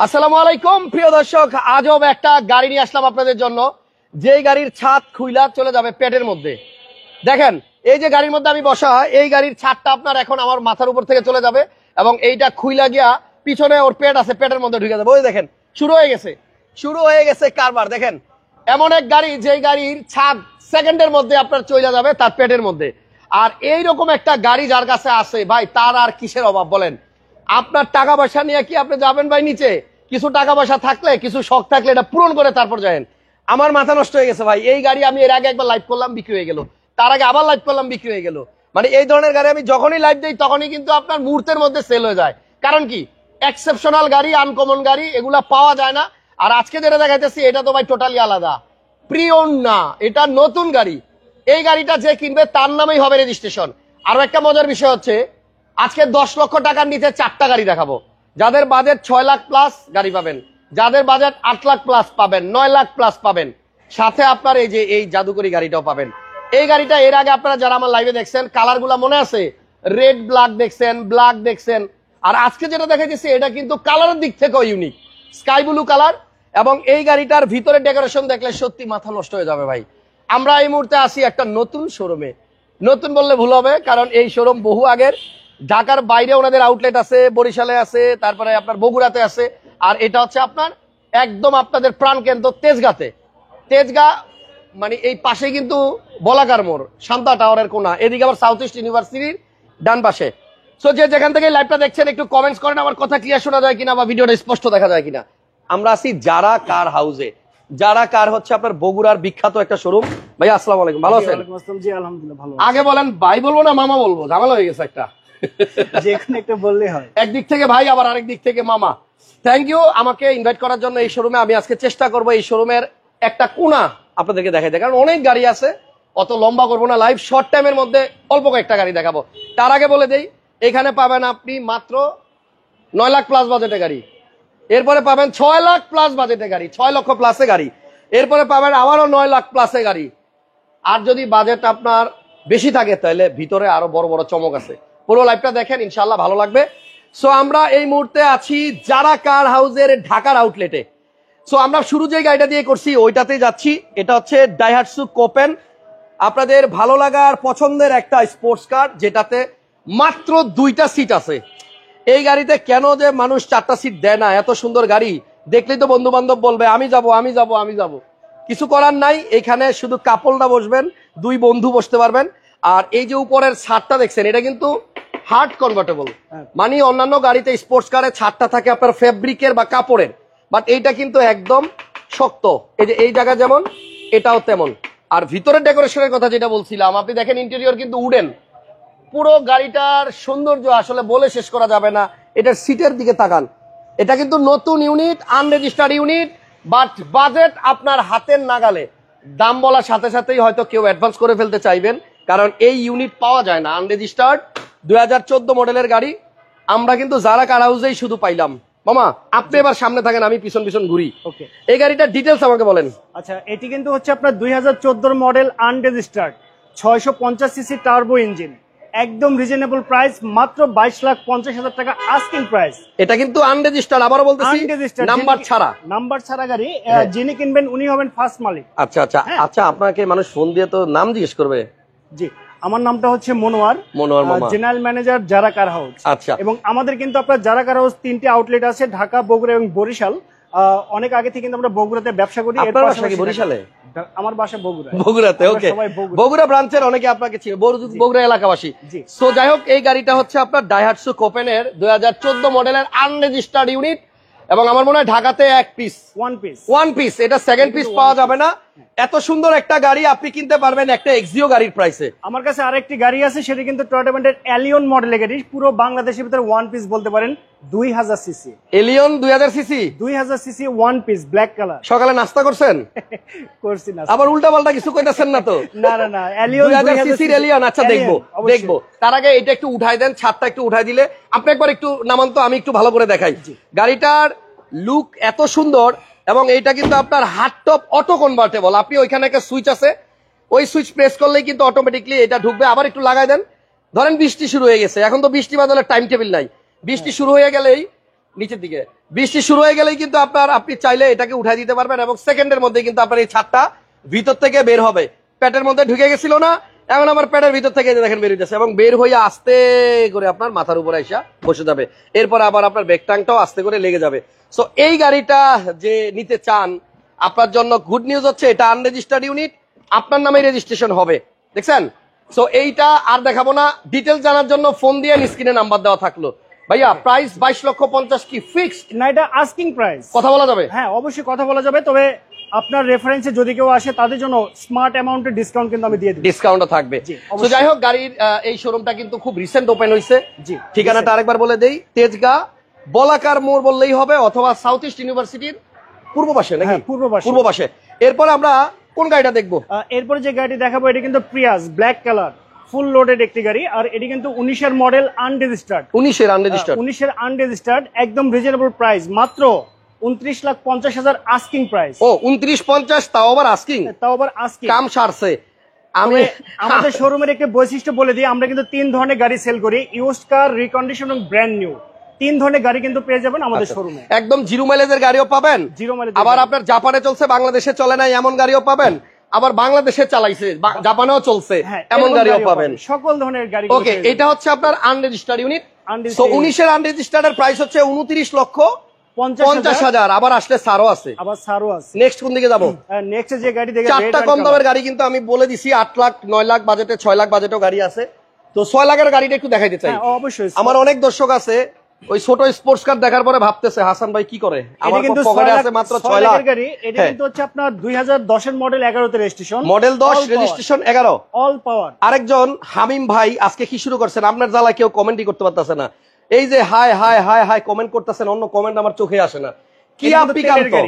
আসসালামু আলাইকুম প্রিয় দর্শক, আজব একটা গাড়ি নিয়ে আসলাম আপনাদের জন্য, যেই গাড়ির ছাদ খুইলা চলে যাবে পেটের মধ্যে। দেখেন এই যে গাড়ির মধ্যে আমি বসা, এই গাড়ির ছাদটা আপনার এখন আমার মাথার উপর থেকে চলে যাবে এবং এইটা খুইলা গিয়া পিছনে ওর পেট আছে, পেটের মধ্যে ঢুকে যাবে। ওই দেখেন শুরু হয়ে গেছে কারবার। দেখেন এমন এক গাড়ি, যেই গাড়ির ছাদ সেকেন্ডের মধ্যে আপনার চলে যাবে তার পেটের মধ্যে। আর এইরকম একটা গাড়ি যার কাছে আছে ভাই, তার আর কিসের অভাব বলেন? আপনার টাকা পয়সা নিয়ে কি আপনি যাবেন ভাই নিচে? কিছু টাকা পয়সা থাকলে, কিছু শখ থাকলে এটা পূরণ করে তারপর যাবেন। আমার মাথা নষ্ট হয়ে গেছে ভাই, এই গাড়ি আমি এর আগে একবার লাইভ করলাম, বিক্রি হয়ে গেল, তার আগে আবার লাইভ করলাম, বিক্রি হয়ে গেল। মানে এই ধরনের গাড়ি আমি যখনই লাইভ দিই তখনই কিন্তু আপনার মুহূর্তের মধ্যে সেল হয়ে যায়। কারণ কি, এক্সেপশনাল গাড়ি, আনকমন গাড়ি, এগুলা পাওয়া যায় না। আর আজকে যেটা দেখাইতেছি এটা তো ভাই টোটালি আলাদা, প্রিয়ন না, এটা নতুন গাড়ি। এই গাড়িটা যে কিনবে তার নামেই হবে রেজিস্ট্রেশন। আরো একটা মজার বিষয় হচ্ছে, আজকে 10 লক্ষ টাকার নিচে 4টা গাড়ি দেখাবো। যাদের বাজেট 6 লাখ প্লাস গাড়ি পাবেন, যাদের বাজেট 8 লাখ প্লাস পাবেন, 9 লাখ প্লাস পাবেন, সাথে আপনার এই যে এই জাদুকরি গাড়িটাও পাবেন। এই গাড়িটা এর আগে আপনারা যারা আমার লাইভে দেখছেন, কালার গুলা মনে আছে, রেড ব্ল্যাক দেখছেন, ব্ল্যাক দেখছেন। আর আজকে যেটা দেখাইতেছি এটা কিন্তু কালারের দিক থেকেও ইউনিক, স্কাই ব্লু কালার। এবং এই গাড়িটার ভিতরে ডেকোরেশন দেখলে সত্যি মাথা নষ্ট হয়ে যাবে ভাই। আমরা এই মুহূর্তে আসি একটা নতুন শোরুমে। নতুন বললে ভুল হবে, কারণ এই শোরুম বহু আগের। ঢাকার বাইরে ওনাদের আউটলেট আছে, বরিশালে আছে, তারপরে আপনার বগুড়াতে আছে। আর এটা হচ্ছে আপনার একদম আপনাদের প্রাণকেন্দ্র তেজগাঁ, মানে এই পাশে কিন্তু বলাকার মোড়, শান্তা টাওয়ারের কোনা, এদিকে আবার সাউথ ইস্ট ইউনিভার্সিটির ডান পাশে। সো যে যেখান থেকে লাইভটা দেখছেন একটু কমেন্টস করেন আমার কথা ক্লিয়ার শোনা যায় কিনা বা ভিডিওটা স্পষ্ট দেখা যায় কিনা। আমরা আছি যারা কার হাউসে। যারা কার হচ্ছে আপনার বগুড়ার বিখ্যাত একটা শোরুম। ভাই আসসালামু আলাইকুম, ভালো আছেন? জি আলহামদুলিল্লাহ ভালো। আগে বলেন ভাই বলবো না মামা বলবো? ঝামেলা হয়ে গেছে একটা, যেখানে একটা বললে হয়। একদিক থেকে ভাই আবার আরেক দিক থেকে মামা। থ্যাংক ইউ আমাকে ইনভাইট করার জন্য এই শোরুমে। আমি আজকে চেষ্টা করবো এই শোরুমের একটা কোণা আপনাদেরকে দেখাই দেয়, কারণ অনেক গাড়ি আছে, অত লম্বা করবো না লাইভ, শর্ট টাইমের মধ্যে অল্প কয়েকটা গাড়ি দেখাবো। তার আগে বলে দেই, এখানে পাবেন আপনি মাত্র 9 লাখ প্লাস বাজেটে গাড়ি, এরপরে পাবেন 6 লাখ প্লাস বাজেটে গাড়ি, 6 লক্ষ প্লাসে গাড়ি, এরপরে পাবেন আবারও 9 লাখ প্লাসে গাড়ি। আর যদি বাজেট আপনার বেশি থাকে তাহলে ভিতরে আরো বড় বড় চমক আছে। পুরো লাইভটা দেখেন, ইনশাল্লাহ ভালো লাগবে। সো আমরা এই মুহূর্তে আছি যারা কার হাউসের ঢাকার আউটলেটে। সো আমরা শুরু যে গাড়িটা দিয়ে করছি ওইটাতে যাচ্ছি। এটা হচ্ছে ডাইহাটসু কোপেন, আপনাদের ভালো লাগার পছন্দের একটা স্পোর্টস কার, যেটাতে মাত্র 2টা সিট আছে। এই গাড়িতে কেন যে মানুষ 4টা সিট দেয় না? এত সুন্দর গাড়ি দেখলেই তো বন্ধু বান্ধব বলবে আমি যাব আমি যাব আমি যাব। কিছু করার নাই, এখানে শুধু কাপলরা বসবেন, 2 বন্ধু বসতে পারবেন। আর এই যে উপরের ছাদটা দেখছেন, এটা কিন্তু হার্ড কনভার্টেবল। মানে অন্যান্য গাড়িতে স্পোর্টস কারে ছাদটা থাকে আপনার ফেব্রিকের বা কাপড়ের, বাট এইটা কিন্তু একদম শক্ত। এই যে এই জায়গা যেমন, এটাও তেমন। আর ভিতরের ডেকোরেশনের কথা যেটা বলছিলাম, আপনি দেখেন ইন্টেরিয়র কিন্তু উডেন। পুরো গাড়িটার সৌন্দর্য আসলে বলে শেষ করা যাবে না। এটার সিটের দিকে তাকান, এটা কিন্তু নতুন unit, unregistered unit, but budget আপনার হাতের নাগালে। দাম বলার সাথে সাথেই হয়তো কেউ অ্যাডভান্স করে ফেলতে চাইবেন, কারণ এই ইউনিট পাওয়া যায় না। আনরেজিস্টার্ড 2014 মডেলের গাড়ি আমরা কিন্তু যারা কার হাউসেই শুধু পাইলাম। মামা আপনি এবার সামনে থাকেন, আমি পিছন পিছন ঘুরি। ওকে, এই গাড়িটার ডিটেলস আমাকে বলেন। আচ্ছা, এটি কিন্তু হচ্ছে আপনার 2014 model, unregistered, 650 CC turbo engine, একদম রিজনেবল প্রাইস, মাত্র 22,50,000 টাকা আস্কিং প্রাইস। এটা কিন্তু আনরেজিস্টার্ড, আবারও বলতেছি, নাম্বার ছাড়া গাড়ি। যিনি কিনবেন উনি হবেন ফার্স্ট মালিক। আচ্ছা আচ্ছা আচ্ছা, আপনাকে মানুষ ফোন দিয়ে তো নাম জিজ্ঞেস করবে। জি, আমার নামটা হচ্ছে মনোয়ার মামা, জেনারেল ম্যানেজার যারা কার হাউস। আচ্ছা, এবং আমাদের কিন্তু আপনার যারা কার হাউস 3টি আউটলেট আছে, ঢাকা, বগুড়া এবং বরিশাল। অনেক আগে থেকে কিন্তু আমরা বগুড়াতে ব্যবসা করি। বরিশালে? আমার বাসা বগুড়াতে। ওকে, বগুড়া ব্রাঞ্চের অনেকে আপনাকে চিনে, বগুড়া এলাকাবাসী। সো যাই হোক, এই গাড়িটা হচ্ছে আপনার ডাইহাটসু কোপেনের 2014 মডেলের আনরেজিস্টার্ড ইউনিট। এবং আমার মনে হয় ঢাকাতে ওয়ান পিস, এটা সেকেন্ড পিস পাওয়া যাবে না। এত সুন্দর একটা গাড়ি আপনি কিনতে পারবেন একটা এক্সিও গাড়ির প্রাইসে। আমার কাছে আরেকটি গাড়ি আছে, সেটা কিন্তু টয়োটা ব্র্যান্ডের এলিয়ন মডেলের গাড়ি, পুরো বাংলাদেশের ভিতরে ওয়ান পিস বলতে পারেন, 2000 cc. Allion 2000 cc, 2000 cc one piece, black colour. সকালে নাস্তা করছেন? করছি না। আবার উল্টা পাল্টা কিছু কইতাছেন না তো? না না না, এলিয়ন 2000 সিসির এলিয়ন। আচ্ছা, দেখবো। তার আগে এটা একটু উঠাই দেন, ছাদটা একটু উঠাই দিলে। আপনি একবার একটু নামান তো, আমি একটু ভালো করে দেখাই। গাড়িটার লুক এত সুন্দর, এবং এইটা কিন্তু আপনার হার্ড টপ অটো কনভার্টেবল। আপনি ওইখানে একটা সুইচ আছে, ওই সুইচ প্রেস করলেই কিন্তু অটোমেটিকলি এটা ঢুকবে। আবার একটু লাগাই দেন। ধরেন বৃষ্টি শুরু হয়ে গেছে, এখন তো বৃষ্টি বাদলের টাইম টেবিল নাই, বৃষ্টি শুরু হয়ে গেলেই নিচের দিকে বৃষ্টি শুরু হয়ে গেলেই কিন্তু আপনি চাইলে এটাকে উঠাই দিতে পারবেন এবং সেকেন্ডের মধ্যে কিন্তু আপনার এই ছাদটা ভিতর থেকে বের হবে। প্যাটের মধ্যে ঢুকে গেছিল না, এখন আমার প্যাটের ভিতর থেকে দেখেন বের হইতেছে এবং বের হয়ে আস্তে করে আপনার মাথার উপরে এসে বসে যাবে। এরপর আবার আপনার ব্যাক টাংটাও আস্তে করে লেগে যাবে। সো এই গাড়িটা যে নিতে চান আপনার জন্য গুড নিউজ হচ্ছে এটা আনরেজিস্টার্ড ইউনিট, আপনার নামে রেজিস্ট্রেশন হবে। দেখছেন? সো এইটা আর দেখাবো না, ডিটেলস জানার জন্য ফোন দিয়ে স্ক্রিনে নাম্বার দেওয়া থাকলো। ভাইয়া প্রাইস 22,50,000 কি ফিক্সড না, এটা আস্কিং প্রাইস। কথা বলা যাবে? হ্যাঁ, অবশ্যই কথা বলা যাবে, তবে আপনার রেফারেন্সে যদি কেউ আসে তাদের জন্য স্মার্ট অ্যামাউন্টের ডিসকাউন্ট কিন্তু আমি দিয়ে দিই। ডিসকাউন্টও থাকবে। জি, তো অবশ্যই। যাই হোক, গাড়ির এই শোরুমটা কিন্তু খুব রিসেন্ট ওপেন হয়েছে। জি, ঠিকানাটা আরেকবার বলে দেই, তেজগাঁ বলাকার মোড় বললেই হবে, অথবা সাউথ ইস্ট ইউনিভার্সিটির পূর্ব পাশে নাকি? হ্যাঁ, পূর্ব পাশে। পূর্ব পাশে। এরপর আমরা কোন গাড়িটা দেখবো? এরপরে যে গাড়িটি দেখাবো এটা কিন্তু Prius black colour full loaded একটি গাড়ি, আর এটি কিন্তু 19-এর মডেল আনরেজিস্টার্ড। 19-এর আনরেজিস্টার্ড। 19-এর আনরেজিস্টার্ড, একদম রিজনেবল প্রাইস, মাত্র 29,50,000 আস্কিং প্রাইস। ও 29,50, তাও আবার আস্কিং। তাও আবার আস্কিং। কাম সারছে। আমি আমাদের শোরুমের একটা বৈশিষ্ট্য বলে দিই, আমরা কিন্তু 3 ধরনের গাড়ি সেল করি, ইউজড কার, রিকন্ডিশন এবং ব্র্যান্ড নিউ। 3 ধরনের গাড়ি কিন্তু পেয়ে যাবেন আমাদের শোরুমে। একদম জিরো মাইলেজের গাড়িও পাবেন, জিরো মাইলেজ। আবার আপনার জাপানে চলছে বাংলাদেশে চলে নাই এমন গাড়িও পাবেন, আবার বাংলাদেশে চালাইছে জাপানেও চলছে এমন গাড়িও পাবেন। সকল ধরনের গাড়ি। ওকে, এটা হচ্ছে আপনার আনরেজিস্টার্ড ইউনিট। সো 19-এর আনরেজিস্টার্ড এর প্রাইস হচ্ছে 29,50,000। আবার আসলে ছাড়ও আছে। আবার ছাড়ও আছে। নেক্সট কোন দিকে যাবো? নেক্সট যে গাড়ি দেখে, চারটা কম দামের গাড়ি কিন্তু আমি বলে দিছি, 8 লাখ 9 লাখ বাজেটে, 6 লাখ বাজেটেও গাড়ি আছে। তো 6 লাখের গাড়িটা একটু দেখাইতে চাই। অবশ্যই। আমার অনেক দর্শক আছে ওই ছোট স্পোর্টস কার দেখার পরে ভাবতেছে হাসান ভাই কি করে, আমার কিন্তু পকেটে আছে মাত্র 6 লাখ গাড়ি। এটা কিন্তু হচ্ছে আপনার 2010-এর মডেল 11তে registration. Model 10 registration 11 all power. আরেকজন হামিম ভাই আজকে কি শুরু করছেন, আপনার জ্বালা কেউ কমেন্টই করতে পারতেছে না। এই যে high high high high comment করতেছেন, অন্য কমেন্ট আমার চোখে আসে না। কিয়া পিকান্তো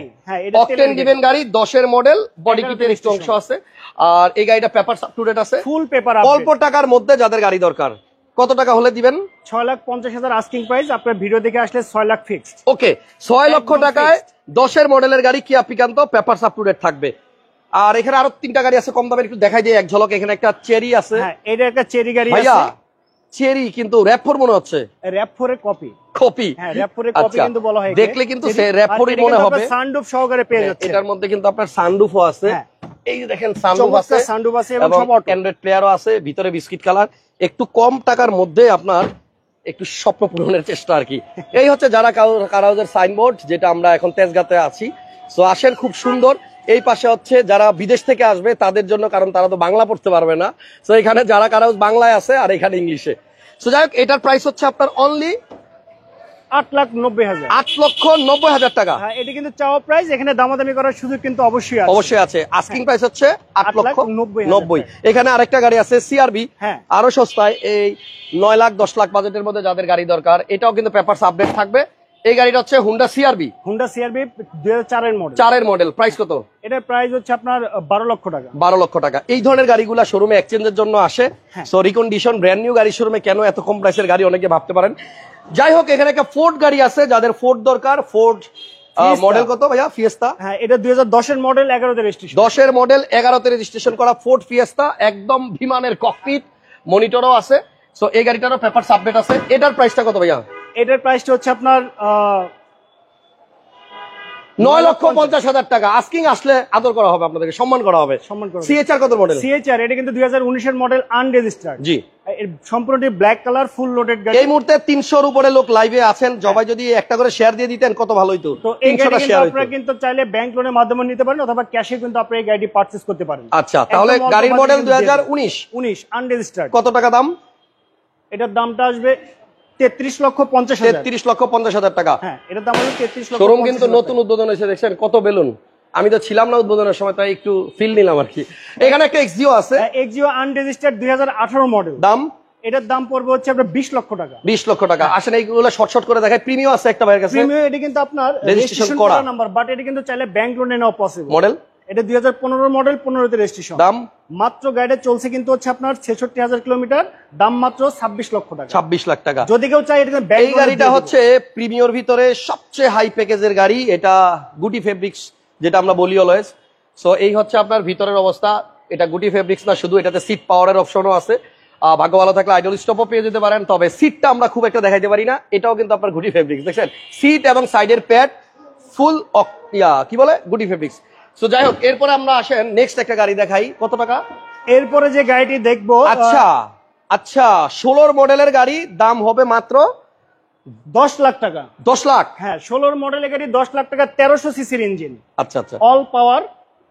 অকটেন গিভেন গাড়ি, 10-এর মডেল, বডি কিটের একটু অংশ আছে, আর এই গাড়িটা পেপার আপ টু ডেট আছে, ফুল পেপার। অল্প টাকার মধ্যে যাদের গাড়ি দরকার, কত টাকা হলে দিবেন? 6,50,000 আস্কিং প্রাইস, আপনার ভিডিও দেখে আসলে 6 লাখ ফিক্সড। ওকে, 6 লক্ষ টাকায় 10-এর মডেলের গাড়ি কিয়া পিকান্তো, পেপার আপ টু ডেট থাকবে। আর এখানে আরো 3টা গাড়ি আছে কম দামের, একটু দেখাই দিই এক ঝলক। এখানে একটা চেরি আছে। হ্যাঁ, এটা একটা চেরি গাড়ি ভাইয়া, আছে। চেরি কিন্তু র‍্যাপ4 মনে হচ্ছে। র‍্যাপ4 এর কপি। কপি? হ্যাঁ, র‍্যাপ4 এর কপি কিন্তু বলা হয়। দেখলে কিন্তু সে র‍্যাপ4ই মনে হবে। সানরুফ সহকারে পেয়ে যাচ্ছে। এটার মধ্যে কিন্তু আপনার সানরুফও আছে। এই যে দেখেন সানরুফ আছে, সানরুফ আছে এবং সব অটো। অ্যান্ড্রয়েড প্লেয়ারও আছে, ভিতরে বিস্কিট কালার। একটু কম টাকার মধ্যে আপনার একটু স্বপ্ন পূরণের চেষ্টা আর কি। এই হচ্ছে যারা কার হাউসের সাইনবোর্ড, যেটা আমরা এখন তেজগাঁতে আছি। সো আসেন, খুব সুন্দর। এই পাশে হচ্ছে যারা বিদেশ থেকে আসবে তাদের জন্য, কারণ তারা তো বাংলা পড়তে পারবে না। সো এখানে যারা কার হাউস বাংলায় আছে আর এখানে ইংলিশে। সো যাই হোক, এটার প্রাইস হচ্ছে আপনার অনলি 8,90,000। 8,90,000 টাকা। হ্যাঁ, এটা কিন্তু চাওয়া প্রাইস, এখানে দামাদামি করার সুযোগ কিন্তু অবশ্যই আছে। অবশ্যই আছে। আস্কিং প্রাইস হচ্ছে 8,90,000। টাকা। এখানে আরেকটা গাড়ি আছে সিআরবি, হ্যাঁ, আরো সস্তায়, এই 9 লাখ 10 লাখ বাজেটের মধ্যে যাদের গাড়ি দরকার, এটাও কিন্তু পেপারস আপডেট থাকবে। এই গাড়িটা হচ্ছে হুন্ডা সিআরবি। হুন্ডা সিআরবি 2004-এর মডেল। 4-এর মডেল। প্রাইস কত? এটার প্রাইস হচ্ছে আপনার 12 লক্ষ টাকা। 12 লক্ষ টাকা। এই ধরনের গাড়িগুলা শোরুমে এক্সচেঞ্জের জন্য আসে। সো রিকন্ডিশন ব্র্যান্ড নিউ গাড়ি শোরুমে কেন এত কম প্রাইসের গাড়ি, অনেকে ভাবতে পারেন। যাই হোক, এখানে একটা ফোর্ড গাড়ি আছে, যাদের ফোর্ড দরকার। ফোর্ড মডেল কত ভাইয়া? ফিয়েস্তা। হ্যাঁ, এটা 2010-এর মডেল 11তে রেজিস্ট্রেশন। 10-এর মডেল 11তে রেজিস্ট্রেশন করা ফোর্ড ফিয়েস্তা, একদম বিমানের ককপিট, মনিটরও আছে। সো এই গাড়িটারও পেপারস আপডেট আছে। এটার প্রাইসটা কত ভাইয়া? এটার প্রাইসটা হচ্ছে আপনার 9,50,000 টাকা। আস্কিং আসলে আদর করা হবে, আপনাদেরকে সম্মান করা হবে। সিএচআর কত মডেল? সিএচআর এটা কিন্তু 2019-এর মডেল আনরেজিস্টার্ড। জি, সম্পূর্ণটি ব্ল্যাক কালার, ফুল লোডেড গাড়ি। এই মুহূর্তে 300-র উপরে লোক লাইভে আছেন। সবাই যদি একটা করে শেয়ার দিয়ে দিতেন কত ভালো হইতো। তো এই গাড়ি কিন্তু আপনারা কিন্তু চাইলে ব্যাংক লোনের মাধ্যমে নিতে পারেন, অথবা ক্যাশে কিন্তু আপনি এই গাড়ি পারচেজ করতে পারেন। আচ্ছা, তাহলে গাড়ির মডেল 2019 আনরেজিস্টার্ড। কত টাকা দাম? এটার দামটা আসবে 33,50,000। 33,50,000 টাকা। হ্যাঁ, এটার দাম হলো 33,50,000। শোরুম কিন্তু নতুন উদ্বোধন হয়েছে, দেখছেন কত বেলুন। আমি তো ছিলাম না উদ্বোধনের সময়, তাই একটু ফিল নিলাম আর কি। এখানে একটা এক্সজিও আছে, এক্সজিও আনরেজিস্টার্ড 2018 মডেল। দাম? এটার দাম পড়বে হচ্ছে আপনার 20 লক্ষ টাকা। 20 লক্ষ টাকা। আসেন এইগুলো শর্ট করে দেখায়। প্রিমিয়াম আছে একটা ভাইয়ের কাছে। প্রিমিয়াম এটা কিন্তু আপনার রেজিস্ট্রেশন করা নাম্বার, বাট এটা কিন্তু চাইলে ব্যাংক লোনে নেওয়া পসিবল। মডেল? এটা 2015 মডেল, 15তে রেজিস্ট্রেশন। দাম? মাত্র গাড়িটা চলছে কিন্তু হচ্ছে আপনার 66,000 কিলোমিটার, দাম মাত্র 26 লক্ষ টাকা। 26 লাখ টাকা। যদি কেউ চায় এটা ব্যাংক। এই গাড়িটা হচ্ছে প্রিমিয়র ভিতরে সবচেয়ে হাই প্যাকেজের গাড়ি। এটা গুটি ফেব্রিক্স, যেটা আমরা বলি অলওয়েজ। সো এই হচ্ছে আপনার ভিতরের অবস্থা। এটা গুটি ফেব্রিক্স না শুধু, এটাতে সিট পাওয়ারের অপশনও আছে। ভাগ্য ভালো থাকলে আইডল স্টপও পেয়ে যেতে পারেন। তবে সিটটা আমরা খুব একটা দেখাইতে পারি না, এটাও কিন্তু আপনার গুটি ফেব্রিক্স দেখছেন, সিট এবং সাইডের প্যাড ফুল কি বলে গুটি ফেব্রিক্স। সো যাই হোক, এরপরে আমরা আসেন নেক্সট একটা গাড়ি দেখাই। কত টাকা? এরপরে যে গাড়িটি দেখবো, আচ্ছা আচ্ছা, 16 মডেলের গাড়ি, দাম হবে মাত্র 10 লাখ টাকা। 10 লাখ? হ্যাঁ, 16 মডেলের গাড়ি 10 লাখ টাকা, 1300 সিসির ইঞ্জিন। আচ্ছা আচ্ছা, অল পাওয়ার।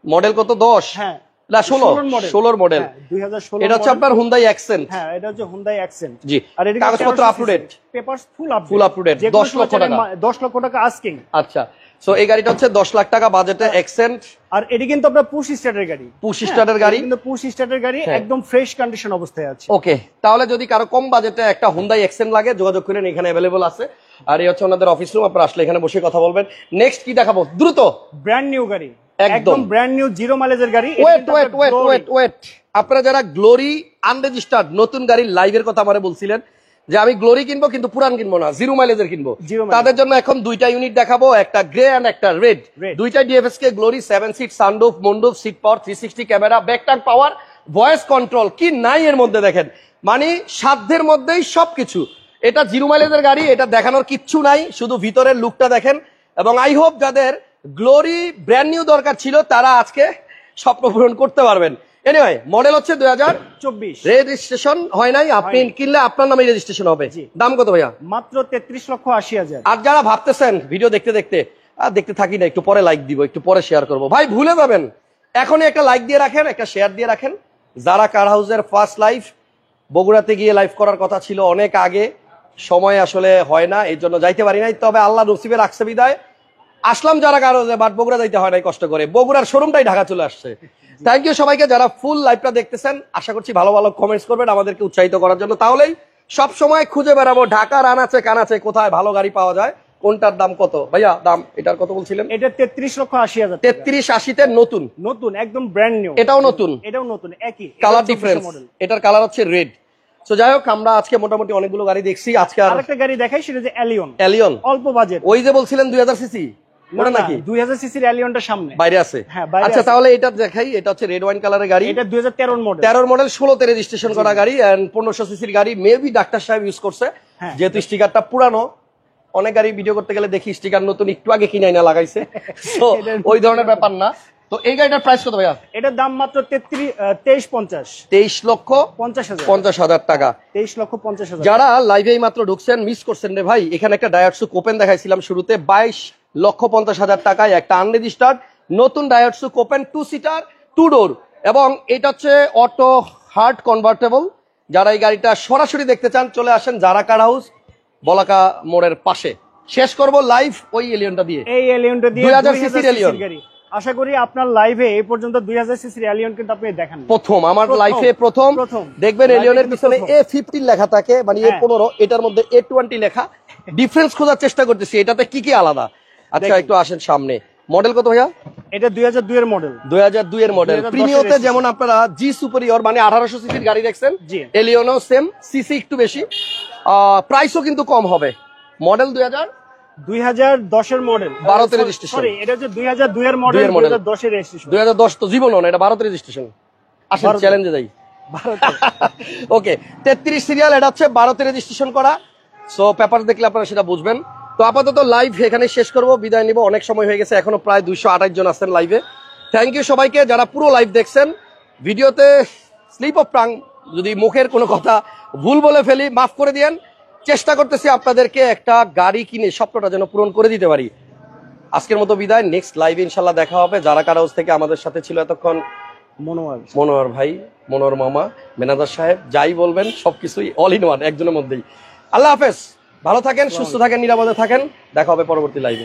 মডেল কত? 10? হ্যাঁ না 16 মডেল। 2016 এটা হচ্ছে আপনার হুন্ডাই অ্যাকসেন্ট। হ্যাঁ, এটা হচ্ছে হুন্ডাই অ্যাকসেন্ট। জি, আর এটা কাগজপত্র up to date, papers full up to date, 10 lakh টাকা। 10 লক্ষ টাকা আস্কিং। আচ্ছা, সো এই গাড়িটা হচ্ছে 10 লাখ টাকা বাজেটে অ্যাকসেন্ট। আর এটি কিন্তু আপনার পুশ স্টার্টের গাড়ি। পুশ স্টার্টের গাড়ি, কিন্তু পুশ স্টার্টের গাড়ি, একদম ফ্রেশ কন্ডিশন অবস্থায় আছে। ওকে, তাহলে যদি কারো কম বাজেটে একটা হুন্ডাই অ্যাকসেন্ট লাগে যোগাযোগ করেন, এখানে অ্যাভেলেবল আছে। আর এই হচ্ছে ওনাদের অফিস রুম, আপনারা আসলে এখানে বসে কথা বলবেন। নেক্সট কি দেখাবো? দ্রুত ব্র্যান্ড নিউ গাড়ি, একদম একদম ব্র্যান্ড নিউ, জিরো মাইলেজের গাড়ি। ওয়েট, আপনারা যারা গ্লোরি আনরেজিস্টার্ড নতুন গাড়ির লাইভের কথা আমারে বলছিলেন যে আমি গ্লোরি কিনবো কিন্তু পুরান কিনবো না, জিরো মাইলেজের কিনবো, তাদের জন্য এখন দুইটা ইউনিট দেখাবো, একটা গ্রে এন্ড একটা রেড। দুইটা DFSK Glory, 7 seat, sunroof, moonroof, seat power, 360 camera, back turn power, voice control, কি নাই এর মধ্যে দেখেন, মানে সাধ্যের মধ্যেই সবকিছু। এটা জিরো মাইলেজের গাড়ি, এটা দেখানোর কিচ্ছু নাই, শুধু ভিতরের লুকটা দেখেন। এবং আই হোপ যাদের গ্লোরি ব্র্যান্ড নিউ দরকার ছিল তারা আজকে স্বপ্ন পূরণ করতে পারবেন। এনিওয়ে, মডেল হচ্ছে 2024, রেজিস্ট্রেশন হয় নাই, আপনি কিনলে আপনার নামে রেজিস্ট্রেশন হবে। দাম কত ভাইয়া? মাত্র 33,80,000। আর যারা ভাবতেছেন ভিডিও দেখতে দেখতে দেখতে থাকি না, একটু পরে লাইক দিব, একটু পরে শেয়ার করব, ভাই ভুলে যাবেন, এখনই একটা লাইক দিয়ে রাখেন, একটা শেয়ার দিয়ে রাখেন। যারা কার হাউসের ফার্স্ট লাইভ, বগুড়াতে গিয়ে লাইভ করার কথা ছিল অনেক আগে, সময় আসলে হয় না, এই জন্য যাইতে পারি নাই। তবে আল্লাহ নসিবে রাখছে বিদায় আসলাম যারা কারো, বাট বগুড়া যাইতে হয় নাই কষ্ট করে, বগুড়ার শোরুমটাই ঢাকা চলে আসছে। থ্যাংক ইউ সবাইকে যারা ফুল লাইভটা দেখতেছেন, আশা করছি ভালো ভালো কমেন্টস করবেন আমাদেরকে উৎসাহিত করার জন্য, তাহলেই সব সময় খুঁজে বেড়াবো ঢাকার আনাচে কানাচে কোথায় ভালো গাড়ি পাওয়া যায়, কোনটার দাম কত। ভাইয়া দাম এটার কত বলছিলেন? এটা 33,80,000। 33,80-তে নতুন, নতুন একদম ব্র্যান্ড নিউ। এটাও নতুন, এটাও নতুন, একই কালার ডিফারেন্স, এটার কালার হচ্ছে রেড। সো যাই হোক, আমরা আজকে মোটামুটি অনেকগুলো গাড়ি দেখছি। আজকে আরেকটা গাড়ি দেখাই, সেটা যে এলিয়ন। এলিয়ন অল্প বাজেট, ওই যে বলছিলেন 2000 সিসি, ওটা নাকি 2000 সিসির এলিয়নটা সামনে বাইরে আছে? হ্যাঁ, বাইরে আচ্ছা, আছে। তাহলে এটা দেখাই, এটা হচ্ছে রেড ওয়াইন কালারের গাড়ি, এটা 2013 মডেল, 13 মডেল, 16তে রেজিস্ট্রেশন করা গাড়ি এন্ড 1500 সিসির গাড়ি। মেবি ডাক্তার সাহেব ইউজ করছে, যেহেতু স্টিকারটা পুরানো। অনেক গাড়ি ভিডিও করতে গেলে দেখি স্টিকার নতুন, একটু আগে কিনাই না লাগাইছে, তো ওই ধরনের ব্যাপার না। তো এই গাড়িটার প্রাইস কত ভাইয়া? এটার দাম মাত্র 23,50,000 টাকা। 23,50,000। যারা লাইভে মাত্র ঢুকছেন, মিস করছেন রে ভাই, এখানে একটা ডায়াটসু কোপেন দেখাইছিলাম শুরুতে, 22,50,000 টাকায় একটা আনরেজিস্টার্ড নতুন ডায়াটসু কোপেন, 2 সিটার 2 ডোর, এবং এটা হচ্ছে অটো হার্ড কনভার্টেবল। যারা এই গাড়িটা সরাসরি দেখতে চান চলে আসেন যারা কার হাউস, বলাকা মোড়ের পাশে। শেষ করব লাইভ ওই এলিয়নটা দিয়ে, এই এলিয়নটা দিয়ে 2000 সিসির এলিয়ন। আশা করি আপনার লাইভে এই পর্যন্ত 2000 সিসির এলিয়ন কিন্তু আপনি দেখেন প্রথম, আমার লাইফে প্রথম দেখবেন। এলিয়নের পিছনে A15 লেখা থাকে, মানে A15, এটার মধ্যে A20 লেখা। ডিফারেন্স খোঁজার চেষ্টা করতেছি এটাতে কি কি আলাদা। আচ্ছা, একটু আসেন সামনে। মডেল কত ভাইয়া? এটা 2002 এর মডেল, 2002 এর মডেল। প্রিমিওতে যেমন আপনারা জি সুপিরিয়র মানে 1800 সিসির গাড়ি দেখছেন, এলিয়নও সেম, সিসি একটু বেশি, প্রাইসও কিন্তু কম হবে। মডেল 2010 এর মডেল, 12তে রেজিস্ট্রেশন। সরি, এটা হচ্ছে 2002 এর মডেল, 2010 এর রেজিস্ট্রেশন। 2010 তো জীবনও না, এটা 12তে রেজিস্ট্রেশন। আসেন চ্যালেঞ্জে যাই। ওকে, 33 সিরিয়াল, এটা হচ্ছে 12তে রেজিস্ট্রেশন করা। সো পেপার দেখলে আপনারা সেটা বুঝবেন। তো আপাতত লাইভ এখানে শেষ করব, বিদায় নিব, অনেক সময় হয়ে গেছে, এখনো প্রায় 228 জন আছেন লাইভে। থ্যাংক ইউ সবাইকে যারা পুরো লাইভ দেখছেন। ভিডিওতে স্লিপ অফ টাং, যদি মুখের কোনো কথা ভুল বলে ফেলি মাফ করে দিয়েন। চেষ্টা করতেছি আপনাদেরকে একটা গাড়ি কিনে স্বপ্নটা যেন পূরণ করে দিতে পারি। আজকের মতো বিদায়, নেক্সট লাইভে ইনশাল্লাহ দেখা হবে। যারা কার হাউস থেকে আমাদের সাথে ছিল এতক্ষণ মনোয়ার ভাই, মনোয়ার মামা, মেনাজার সাহেব, যাই বলবেন সবকিছুই অল ইন ওয়ান, একজনের মধ্যেই। আল্লাহ হাফেজ, ভালো থাকেন, সুস্থ থাকেন, নিরাপদে থাকেন, দেখা হবে পরবর্তী লাইভে।